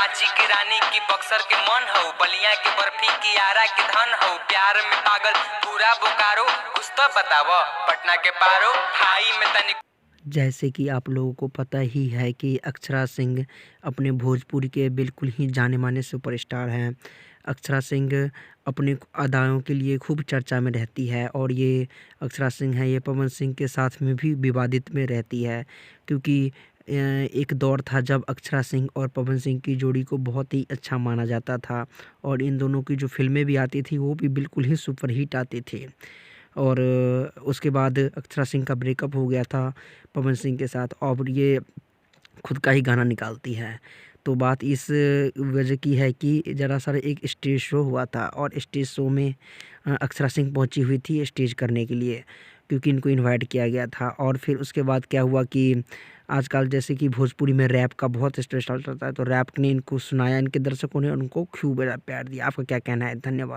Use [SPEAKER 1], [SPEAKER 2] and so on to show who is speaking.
[SPEAKER 1] रांची की रानी की बक्सर के मन हो, बलिया की बर्फी की आरा के धन हो, प्यार में पागल पूरा बोकारो, कुछ तो बताओ पटना के पारो खाई में तनिक।
[SPEAKER 2] जैसे कि आप लोगों को पता ही है कि अक्षरा सिंह अपने भोजपुरी के बिल्कुल ही जाने-माने सुपरस्टार हैं। अक्षरा सिंह अपनी अदाओं के लिए खूब चर्चा में रहती है और ये अक्षरा सिंह है, ये पवन सिंह के साथ में भी विवादित में रहती है क्योंकि एक दौर था जब अक्षरा सिंह और पवन सिंह की जोड़ी को बहुत ही अच्छा माना जाता था और इन दोनों की जो फ़िल्में भी आती थी, वो भी बिल्कुल ही सुपरहिट आती थी। और उसके बाद अक्षरा सिंह का ब्रेकअप हो गया था पवन सिंह के साथ और ये खुद का ही गाना निकालती है। तो बात इस वजह की है कि ज़रा-सा एक स्टेज शो हुआ था और स्टेज शो में अक्षरा सिंह पहुंची हुई थी स्टेज करने के लिए क्योंकि इनको इनवाइट किया गया था। और फिर उसके बाद क्या हुआ कि आजकल जैसे कि भोजपुरी में रैप का बहुत स्पेशल चलता है, तो रैप ने इनको सुनाया, इनके दर्शकों ने उनको खूब प्यार दिया। आपका क्या कहना है? धन्यवाद।